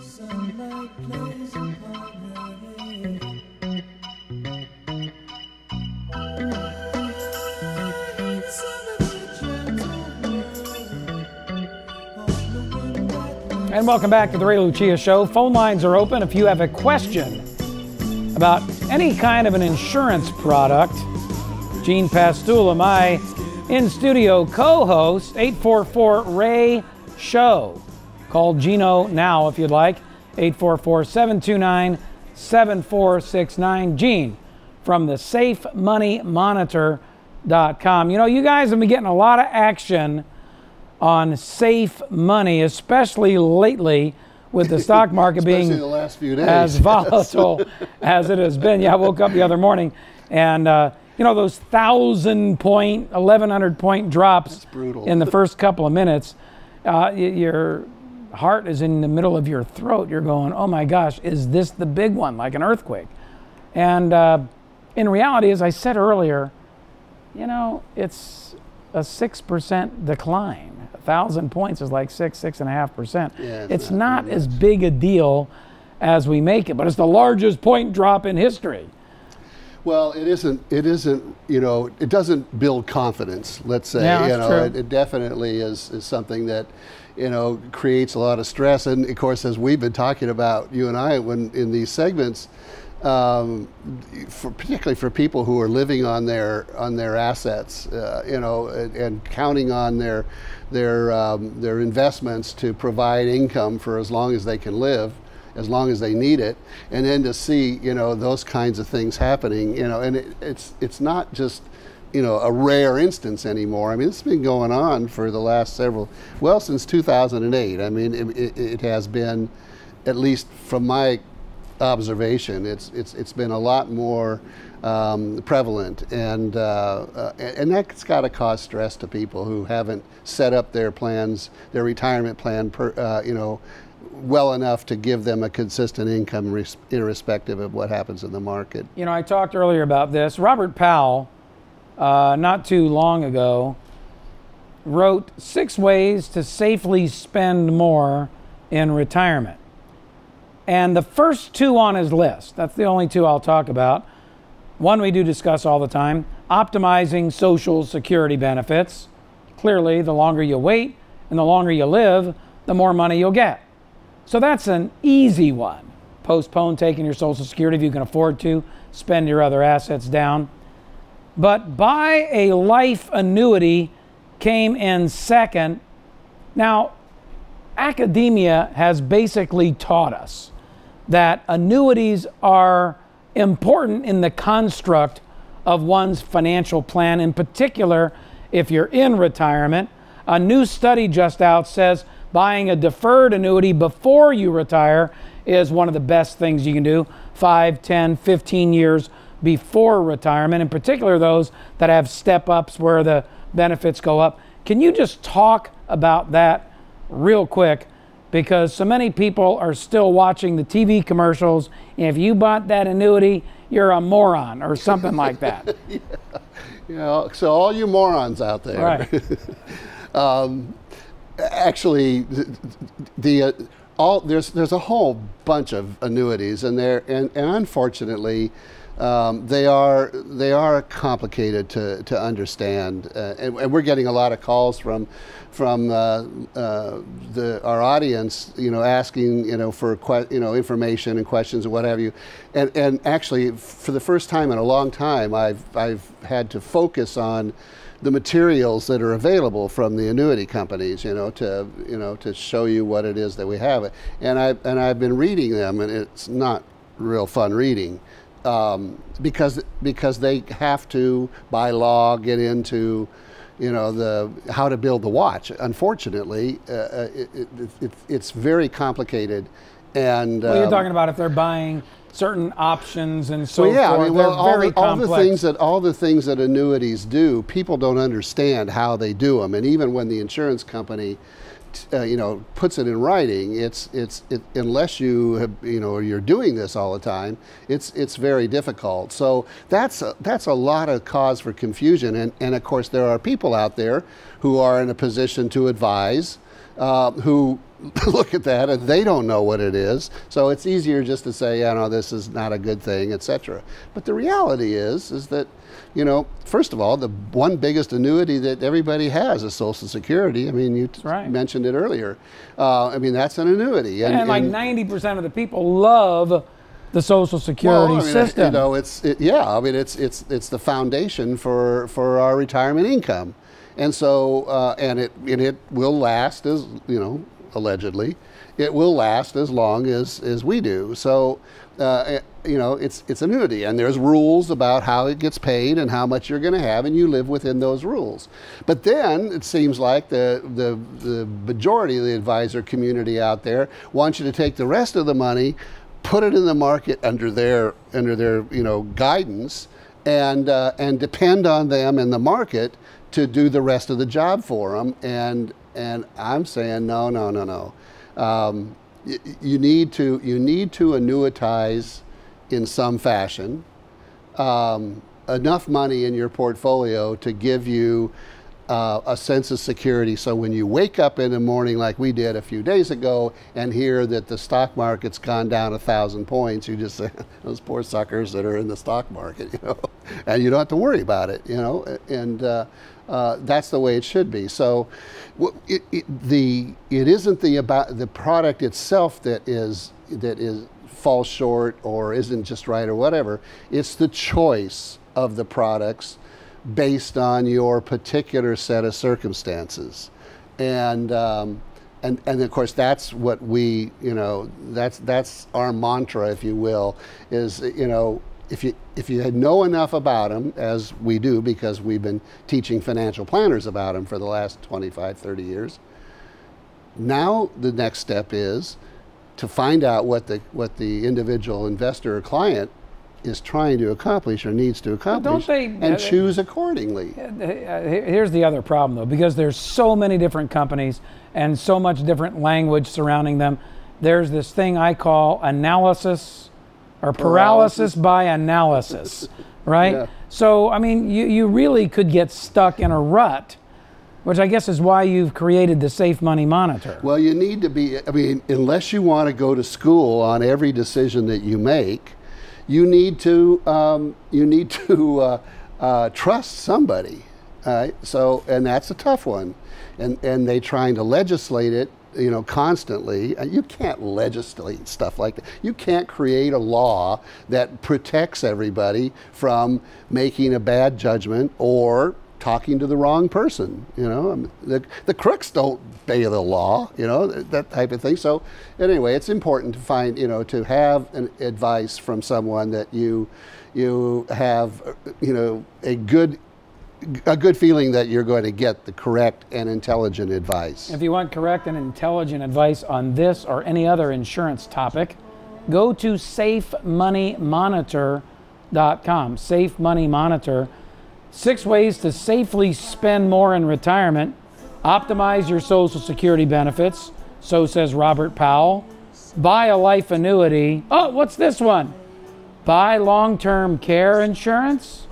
Sunlight plays upon her hair. And welcome back to the Ray Lucia Show. Phone lines are open if you have a question about any kind of an insurance product. Gene Pastula, my in-studio co-host, 844-RAY-SHOW. Call Gino now if you'd like, 844-729-7469. Gene from the SafeMoneyMonitor.com. You know, you guys have been getting a lot of action on safe money, especially lately with the stock market being the last few days. As volatile as it has been. Yeah, I woke up the other morning and you know, those 1,000-point, 1,100-point drops in the first couple of minutes, your heart is in the middle of your throat. You're going, oh my gosh, is this the big one, like an earthquake? And in reality, as I said earlier, you know, it's a 6% decline. 1,000 points is like 6.5%. Yeah, it's not as big a deal as we make it, but it's the largest point drop in history. Well, it isn't, you know, it doesn't build confidence, let's say. Yeah, you know, true. It definitely is something that, you know, creates a lot of stress. And of course, as we've been talking about, you and I, when in these segments, particularly for people who are living on their assets, you know, and counting on their investments to provide income for as long as they can live, as long as they need it, and then to see, you know, those kinds of things happening, you know, and it's not just, you know, a rare instance anymore. I mean, it's been going on for the last since 2008. I mean, it has been, at least from my observation, it's been a lot more prevalent, and that's got to cause stress to people who haven't set up their plans, their retirement plan, you know, well enough to give them a consistent income irrespective of what happens in the market. You know, I talked earlier about this. Robert Powell, not too long ago, wrote 6 ways to safely spend more in retirement. And the first 2 on his list, that's the only 2 I'll talk about. One we do discuss all the time, optimizing Social Security benefits. Clearly, the longer you wait and the longer you live, the more money you'll get. So that's an easy one. Postpone taking your Social Security if you can afford to, spend your other assets down. But buy a life annuity came in second. Now, academia has basically taught us that annuities are important in the construct of one's financial plan, in particular if you're in retirement. A new study just out says buying a deferred annuity before you retire is one of the best things you can do, 5, 10, 15 years before retirement, in particular those that have step-ups where the benefits go up. Can you just talk about that real quick? Because so many people are still watching the TV commercials, and if you bought that annuity, you're a moron or something like that. Yeah. You know, so all you morons out there. Right. Actually, there's a whole bunch of annuities, and unfortunately, they are complicated to understand, and we're getting a lot of calls from our audience, you know, asking, you know, for information and questions and what have you, and actually for the first time in a long time, I've had to focus on the materials that are available from the annuity companies, to show you what it is that we have, and I've been reading them, and it's not real fun reading. Because they have to, by law, get into, the how to build the watch. Unfortunately, it's very complicated, and well, you're talking about if they're buying certain options and so forth. I mean, well, all the things that annuities do, people don't understand how they do them, and even when the insurance company puts it in writing, it's unless you have, you're doing this all the time, it's very difficult. So that's a lot of cause for confusion, and of course there are people out there who are in a position to advise, who look at that and they don't know what it is. So it's easier just to say, yeah, no, this is not a good thing, etc. But the reality is that, you know, first of all, the one biggest annuity that everybody has is Social Security. I mean, you mentioned it earlier. I mean, that's an annuity. And like 90% of the people love the Social Security system. You know, it's the foundation for our retirement income. And so, and it will last, as you know, allegedly, it will last as long as we do. So, you know, it's annuity, and there's rules about how it gets paid and how much you're going to have, and you live within those rules. But then it seems like the majority of the advisor community out there wants you to take the rest of the money, put it in the market under their you know, guidance, and depend on them in the market to do the rest of the job for them. And I'm saying no. You need to annuitize in some fashion enough money in your portfolio to give you a sense of security. So when you wake up in the morning, like we did a few days ago, and hear that the stock market's gone down 1,000 points, you just say, those poor suckers that are in the stock market, you know, and you don't have to worry about it, you know, and that's the way it should be. So it isn't the product itself that falls short or isn't just right or whatever. It's the choice of the products based on your particular set of circumstances, and of course that's what we, you know, that's our mantra, if you will, is, you know, if you know enough about them, as we do because we've been teaching financial planners about them for the last 25, 30 years, now the next step is to find out what the individual investor or client is trying to accomplish or needs to accomplish, and choose accordingly. Here's the other problem, though, because there's so many different companies and so much different language surrounding them. There's this thing I call analysis or paralysis by analysis, right? Yeah. So, I mean, you really could get stuck in a rut, which I guess is why you've created the Safe Money Monitor. Well, you need to be, I mean, unless you want to go to school on every decision that you make, you need to trust somebody. So, and that's a tough one, and they trying to legislate it, you know, constantly. And you can't legislate stuff like that. You can't create a law that protects everybody from making a bad judgment or talking to the wrong person. You know, I mean, the crooks don't obey the law, you know, that type of thing. So anyway, it's important to find, you know, to have an advice from someone that you have, you know, a good feeling that you're going to get the correct and intelligent advice. If you want correct and intelligent advice on this or any other insurance topic, go to safemoneymonitor.com. Safe Money Monitor. 6 ways to safely spend more in retirement. Optimize your Social Security benefits. So says Robert Powell. Buy a life annuity. Oh, what's this one? Buy long-term care insurance.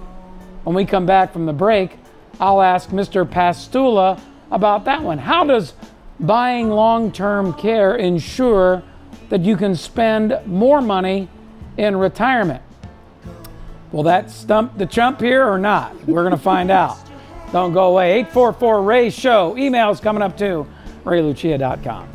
When we come back from the break, I'll ask Mr. Pastula about that one. How does buying long-term care ensure that you can spend more money in retirement? Will that stump the chump here or not? We're going to find out. Don't go away. 844-RAY-SHOW. Emails coming up too. RayLucia.com.